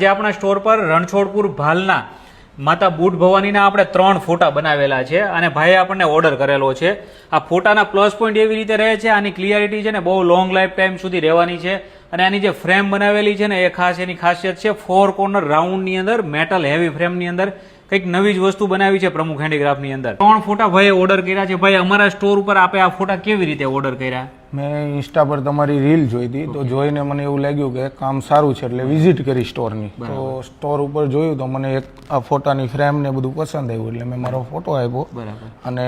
જે આપણા સ્ટોર પર રણછોડપુર ભાલના માતા બુટ ભવાનીના આપણે 3 ફોટા બનાવેલા છે અને ભાઈએ આપણને ઓર્ડર કરેલો છે. આ ફોટાના પ્લસ પોઈન્ટ એવી રીતે રહે છે, આની ક્લિયરિટી છે ને બહુ લોંગ લાઈફ ટાઈમ સુધી રહેવાની છે. અને આની જે ફ્રેમ બનાવેલી છે ને એ ખાસ એની ખાસિયત છે 4 કોર્નર રાઉન્ડની અંદર મેટલ હેવી ફ્રેમની અંદર કંઈક નવી જ વસ્તુ બનાવી છે પ્રમુખ હેન્ડીક્રાફ્ટની અંદર. 3 ફોટા ભાઈએ ઓર્ડર કર્યા છે. ભાઈ અમારા સ્ટોર ઉપર આપે આ ફોટા કેવી રીતે ઓર્ડર કર્યા? મેં ઇન્સ્ટા પર તમારી રીલ જોઈ હતી તો જોઈને મને એવું લાગ્યું કે કામ સારું છે એટલે વિઝિટ કરી સ્ટોરની. તો સ્ટોર ઉપર જોયું તો મને એક આ ફોટાની ફ્રેમ ને બધું પસંદ આવ્યું એટલે મેં મારો ફોટો આપ્યો અને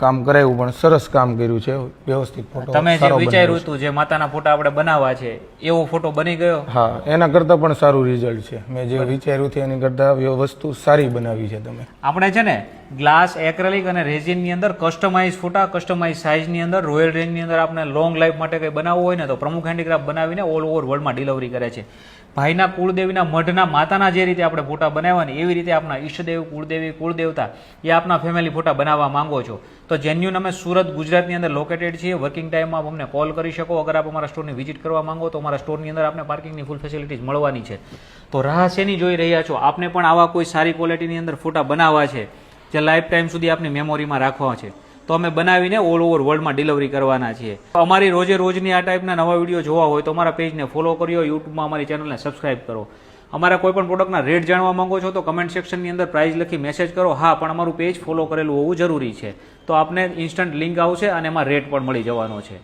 કામ કરાવ્યું. પણ સરસ કામ કર્યું છે, વ્યવસ્થિત ફોટો. તમે જે વિચાર્યું હતું જે માતાના ફોટા આપણે બનાવવા છે એવો ફોટો બની ગયો? હા, એના કરતાં પણ સારું રિઝલ્ટ છે. મેં જે વિચાર્યું હતું એની કરતાં વસ્તુ સારી બનાવી છે તમે. આપણે છે ને ગ્લાસ, એક્રેલિક અને રેઝિનની અંદર કસ્ટમાઇઝ ફોટા, કસ્ટમાઇઝ સાઇઝની અંદર રોયલ રેન્જની અંદર આપણે લોંગ લાઈફ માટે કંઈ બનાવવું હોય ને તો પ્રમુખ હેન્ડીક્રાફ્ટ બનાવીને ઓલ ઓવર વર્લ્ડમાં ડિલિવરી કરે છે. ભાઈના કુળદેવીના મઢના માતાના જે રીતે આપણે ફોટા બનાવવાની એવી રીતે આપણા ઈષ્ટદેવ, કુળદેવી, કુળદેવતા એ આપના ફેમિલી ફોટા બનાવવા માંગો છો તો જેન્યુન અમે સુરત, ગુજરાતની અંદર લોકેટેડ છીએ. વર્કિંગ ટાઈમમાં અમને કોલ કરી શકો. અગર આપ અમારા સ્ટોરની વિઝિટ કરવા માંગો તો અમારા સ્ટોરની અંદર આપણે પાર્કિંગની ફૂલ ફેસિલિટીઝ મળવાની છે. તો રાહ શેની જોઈ રહ્યા છો? આપને પણ આવા કોઈ સારી ક્વોલિટીની અંદર ફોટા બનાવવા છે જે લાઈફ ટાઈમ સુધી આપની મેમોરીમાં રાખવા છે તો અમે બનાવીને ઓલ ઓવર વર્લ્ડમાં ડિલિવરી કરવાના છીએ. અમારી રોજે રોજની આ ટાઈપના નવા વિડીયો જોવા હોય તો અમારા પેજને ફોલો કર્યો, યુટ્યુબમાં અમારી ચેનલને સબસ્ક્રાઇબ કરો. અમારા કોઈ પણ પ્રોડક્ટના રેટ જાણવા માંગો છો તો કમેન્ટ સેક્શનની અંદર પ્રાઇસ લખી મેસેજ કરો. હા, પણ અમારું પેજ ફોલો કરેલું હોવું જરૂરી છે તો આપને ઇન્સ્ટન્ટ લિંક આવશે અને એમાં રેટ પણ મળી જવાનો છે.